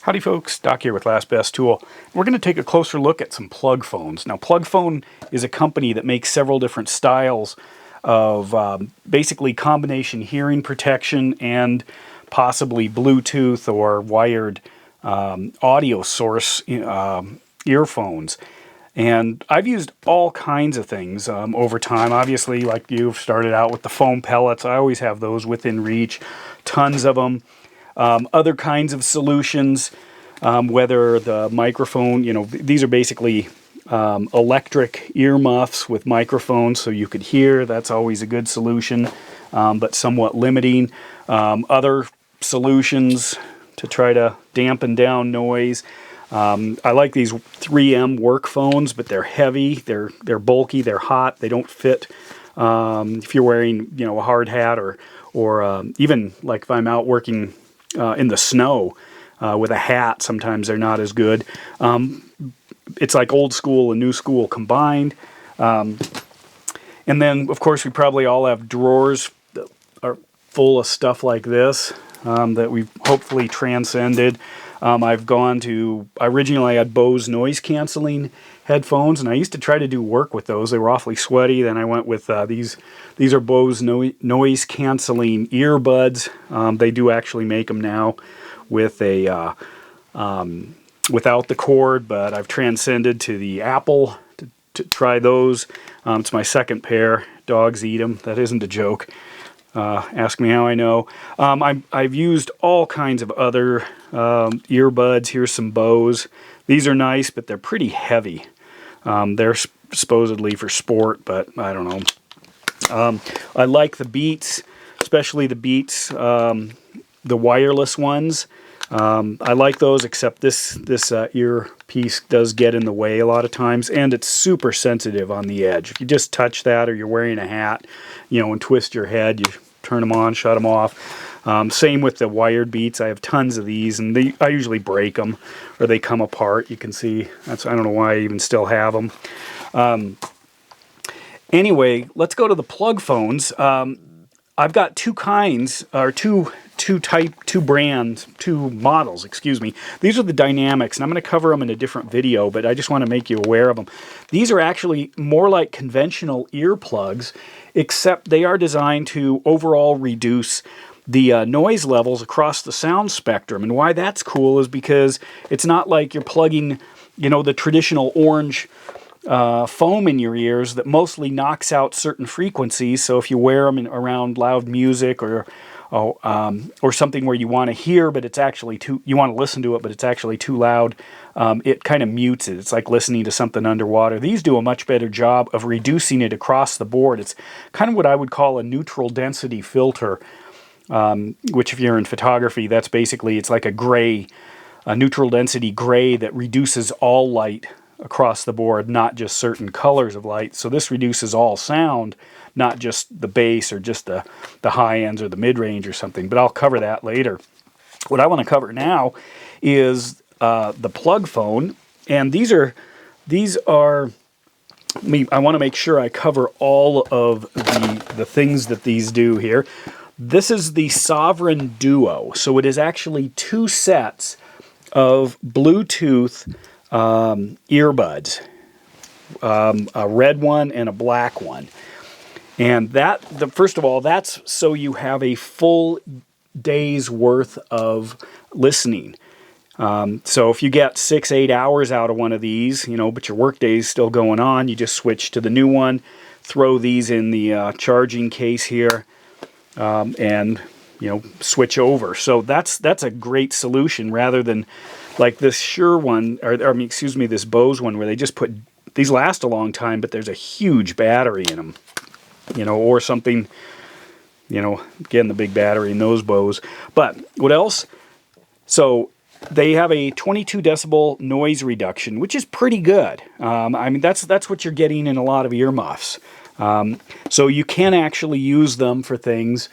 Howdy folks, Doc here with Last Best Tool. We're going to take a closer look at some plug phones. Now PlugPhone is a company that makes several different styles of basically combination hearing protection and possibly Bluetooth or wired audio source earphones. And I've used all kinds of things over time. Obviously, like you've started out with the foam pellets. I always have those within reach, tons of them. Other kinds of solutions, whether the microphone, these are basically electric earmuffs with microphones so you could hear. That's always a good solution, but somewhat limiting. Other solutions to try to dampen down noise. I like these 3M work phones, but they're heavy, they're bulky, they're hot, they don't fit if you're wearing a hard hat or even like if I'm out working in the snow with a hat. Sometimes they're not as good. It's like old school and new school combined. And then, of course, we probably all have drawers that are full of stuff like this that we've hopefully transcended. Originally I had Bose noise canceling headphones, and I used to try to do work with those. They were awfully sweaty. Then I went with these are Bose noise canceling earbuds. They do actually make them now with a without the cord, but I've transcended to the Apple to try those. It's my second pair. Dogs eat them. That isn't a joke. Ask me how I know. I've used all kinds of other earbuds. Here's some Bose. These are nice, but they're pretty heavy. They're supposedly for sport, but I don't know. I like the Beats, especially the Beats, the wireless ones. I like those, except this earpiece does get in the way a lot of times, and it's super sensitive on the edge. If you just touch that, or you're wearing a hat, and twist your head, you turn them on, shut them off. Same with the wired Beats. I have tons of these, and I usually break them, or they come apart. You can see, I don't know why I even still have them. Anyway, let's go to the plug phones. I've got two kinds, or two models, excuse me. These are the Dynamics, and I'm going to cover them in a different video, but I just want to make you aware of them. These are actually more like conventional earplugs, except they are designed to overall reduce the noise levels across the sound spectrum. And why that's cool is because it's not like you're plugging, the traditional orange foam in your ears that mostly knocks out certain frequencies. So if you wear them around loud music or something where you want to hear, but it's actually you want to listen to it, but it's actually too loud, it kind of mutes it. It's like listening to something underwater. These do a much better job of reducing it across the board. It's kind of what I would call a neutral density filter, which if you're in photography, that's basically, it's like a neutral density gray that reduces all light across the board, not just certain colors of light. So this reduces all sound, not just the bass or just the high ends or the mid-range or something, but I'll cover that later. What I want to cover now is the plug phone, and these are I want to make sure I cover all of the things that these do here. This is the Sovereign Duo, so it is actually two sets of Bluetooth earbuds, a red one and a black one. And first of all, that's so you have a full day's worth of listening. So if you get 6-8 hours out of one of these, but your work day is still going on, you just switch to the new one, throw these in the charging case here, and switch over. So that's a great solution rather than like this Shure one, this Bose one, where they just put, these last a long time, but there's a huge battery in them, or something, again, the big battery in those Bose. But what else? So they have a 22 decibel noise reduction, which is pretty good. That's what you're getting in a lot of earmuffs. So you can actually use them for things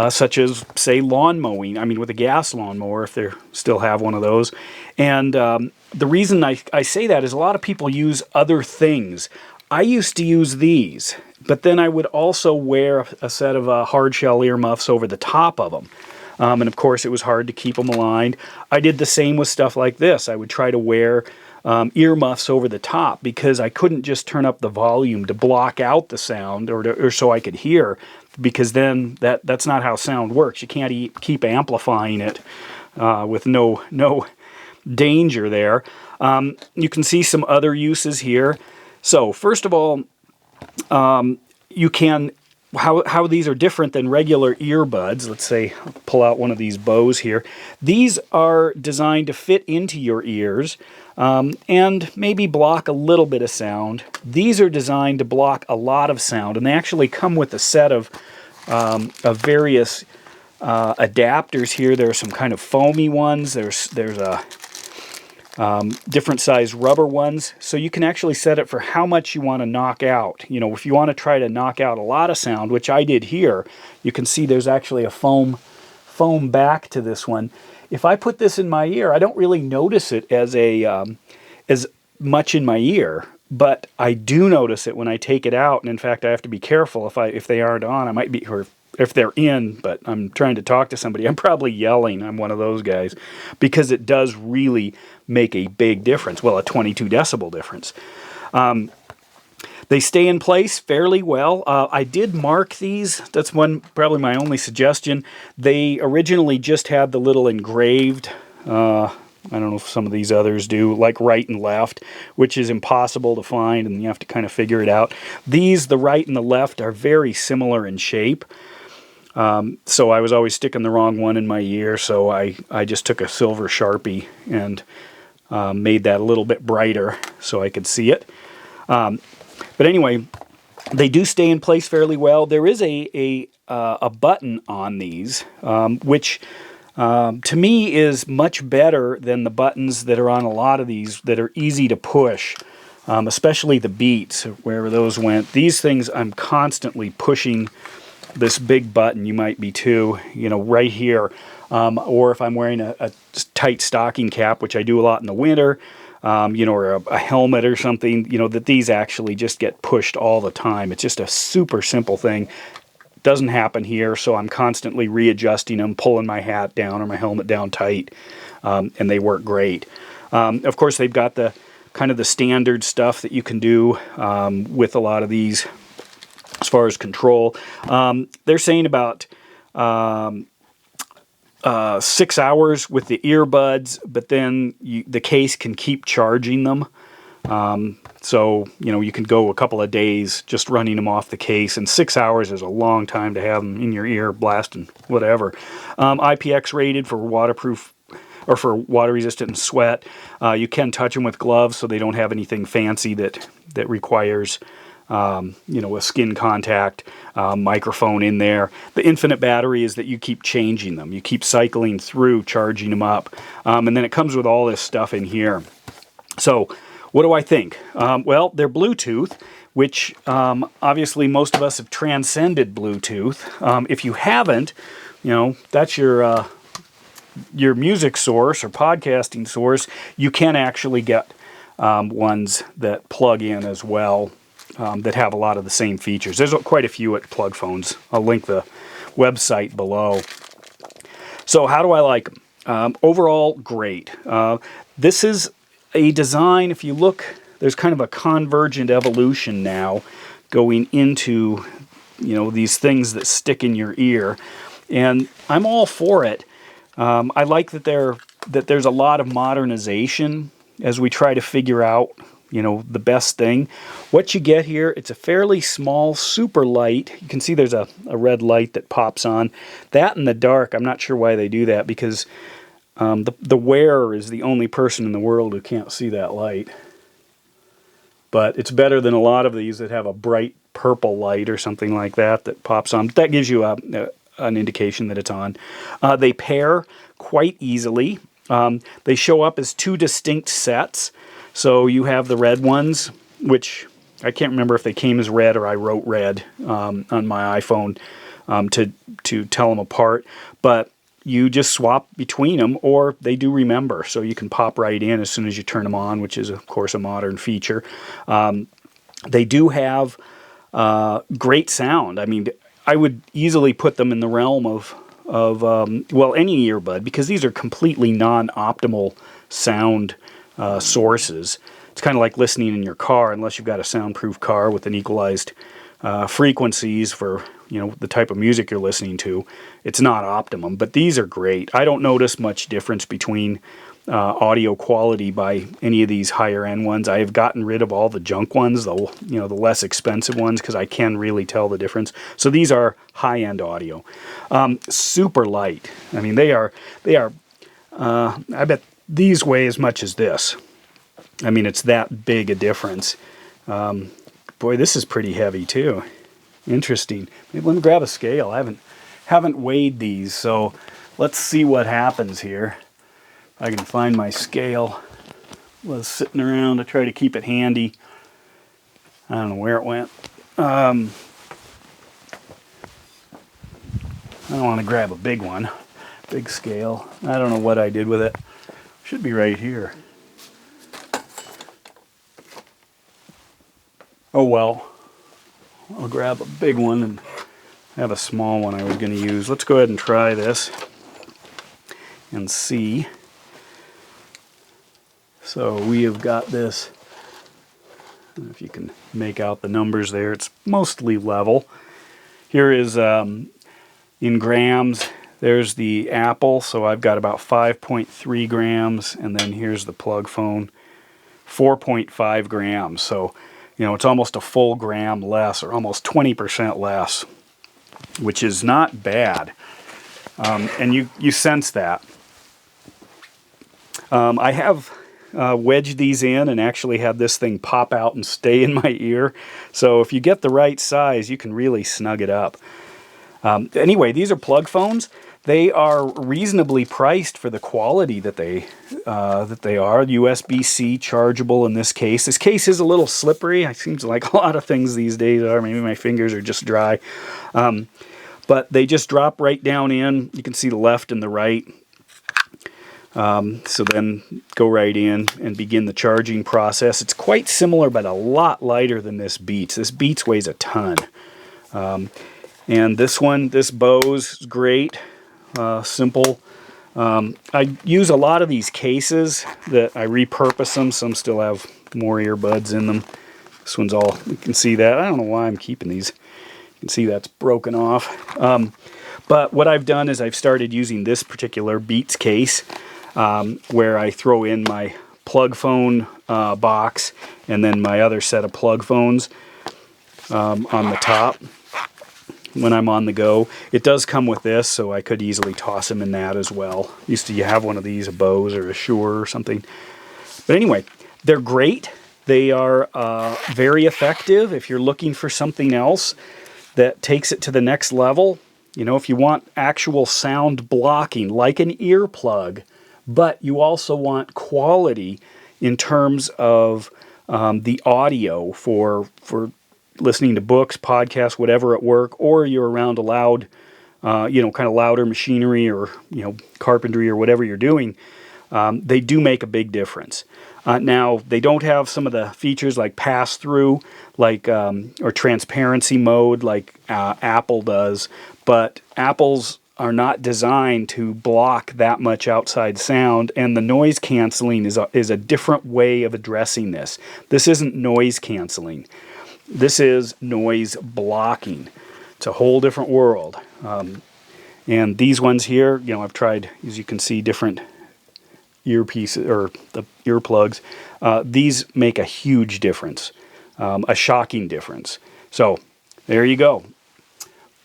such as, say, lawn mowing. With a gas lawnmower, if they still have one of those. And the reason I say that is a lot of people use other things. I used to use these, but then I would also wear a set of hard shell earmuffs over the top of them. And of course, it was hard to keep them aligned. I did the same with stuff like this. I would try to wear earmuffs over the top because I couldn't just turn up the volume to block out the sound or so I could hear, because then that's not how sound works. You can't keep amplifying it with no danger there. You can see some other uses here. So first of all, you can, how these are different than regular earbuds. Let's say, pull out one of these bows here. These are designed to fit into your ears and maybe block a little bit of sound. These are designed to block a lot of sound, and they actually come with a set of various adapters here. There are some kind of foamy ones. There's a different size rubber ones, so you can actually set it for how much you want to knock out. You know, if you want to try to knock out a lot of sound, which I did here, you can see there's actually a foam back to this one. If I put this in my ear, I don't really notice it as much in my ear, but I do notice it when I take it out. And in fact, I have to be careful if they aren't on. I might be, or if they're in, but I'm trying to talk to somebody, I'm probably yelling. I'm one of those guys, because it does really make a big difference. Well, a 22 decibel difference. They stay in place fairly well. I did mark these. That's probably my only suggestion. They originally just had the little engraved, I don't know if some of these others do, like right and left, which is impossible to find, and you have to kind of figure it out. These, the right and the left, are very similar in shape. So I was always sticking the wrong one in my ear, so I just took a silver Sharpie and made that a little bit brighter so I could see it. But anyway, they do stay in place fairly well. There is a button on these, which to me is much better than the buttons that are on a lot of these that are easy to push, especially the Beats, wherever those went. These things, I'm constantly pushing this big button. You might be too, you know, right here. Or if I'm wearing a tight stocking cap, which I do a lot in the winter, you know, or a helmet or something, you know, that these actually just get pushed all the time. It's just a super simple thing. Doesn't happen here, so I'm constantly readjusting them, pulling my hat down or my helmet down tight, and they work great. Of course, they've got the kind of the standard stuff that you can do with a lot of these as far as control. They're saying about 6 hours with the earbuds, but then the case can keep charging them. So, you know, you can go a couple of days just running them off the case, and 6 hours is a long time to have them in your ear blasting whatever. IPX rated for waterproof, or for water resistant and sweat. You can touch them with gloves, so they don't have anything fancy that requires you know, a skin contact, microphone in there. The infinite battery is that you keep changing them. You keep cycling through, charging them up. And then it comes with all this stuff in here. So what do I think? Well, they're Bluetooth, which obviously most of us have transcended Bluetooth. If you haven't, you know, that's your music source or podcasting source. You can actually get ones that plug in as well, that have a lot of the same features. There's quite a few at PLUGFONES. I'll link the website below. So how do I like them? Overall, great. This is a design, if you look, there's kind of a convergent evolution now going into, you know, these things that stick in your ear. And I'm all for it. I like that there's a lot of modernization as we try to figure out, you know, the best thing. What you get here, it's a fairly small, super light. You can see there's a red light that pops on. That in the dark, I'm not sure why they do that, because the wearer is the only person in the world who can't see that light. But it's better than a lot of these that have a bright purple light or something like that pops on. That gives you an indication that it's on. They pair quite easily. They show up as two distinct sets. So you have the red ones, which I can't remember if they came as red or I wrote red on my iPhone to tell them apart. But you just swap between them, or they do remember. So you can pop right in as soon as you turn them on, which is, of course, a modern feature. They do have great sound. I mean, I would easily put them in the realm of of well, any earbud, because these are completely non-optimal sound sources. It's kind of like listening in your car, unless you've got a soundproof car with an equalized frequencies for, you know, the type of music you're listening to. It's not optimum, but these are great. I don't notice much difference between audio quality by any of these higher end ones. I have gotten rid of all the junk ones, the less expensive ones, because I can really tell the difference. So these are high end audio, super light. I mean, they are. I bet these weigh as much as this. I mean, it's that big a difference. Boy, this is pretty heavy too. Interesting. Maybe let me grab a scale. I haven't weighed these, so let's see what happens here. I can find my scale. Was sitting around to try to keep it handy. I don't know where it went. I don't want to grab a big one, big scale. I don't know what I did with it. Should be right here. Oh well, I'll grab a big one and have a small one I was going to use. Let's go ahead and try this and see. So we have got this, I don't know if you can make out the numbers there, it's mostly level. Here is in grams, there's the Apple, so I've got about 5.3 grams, and then here's the plug phone, 4.5 grams. So, you know, it's almost a full gram less, or almost 20% less, which is not bad. And you sense that. I have wedged these in and actually had this thing pop out and stay in my ear. So if you get the right size, you can really snug it up. Anyway, these are plug phones. They are reasonably priced for the quality that they are. USB-C chargeable in this case. This case is a little slippery. It seems like a lot of things these days are. Maybe my fingers are just dry. But they just drop right down in. You can see the left and the right. So then go right in and begin the charging process. It's quite similar, but a lot lighter than this Beats. This Beats weighs a ton. And this one, this Bose, is great. Simple. I use a lot of these cases that I repurpose them. Some still have more earbuds in them. This one's all, you can see that. I don't know why I'm keeping these. You can see that's broken off. But what I've done is I've started using this particular Beats case where I throw in my plug phone box and then my other set of plug phones on the top when I'm on the go. It does come with this, so I could easily toss them in that as well. Used to you have one of these, a Bose or a Shure or something. But anyway, they're great. They are very effective if you're looking for something else that takes it to the next level. You know, if you want actual sound blocking, like an earplug, but you also want quality in terms of the audio for listening to books, podcasts, whatever at work, or you're around a loud, kind of louder machinery or, carpentry or whatever you're doing, they do make a big difference. Now, they don't have some of the features like pass-through, or transparency mode like Apple does, but Apple's are not designed to block that much outside sound, and the noise canceling is a different way of addressing this. This isn't noise canceling. This is noise blocking. It's a whole different world. And these ones here, I've tried, as you can see, different earpieces or the earplugs. These make a huge difference, a shocking difference. So there you go.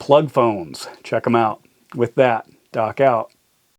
Plug phones. Check them out. With that, Doc out.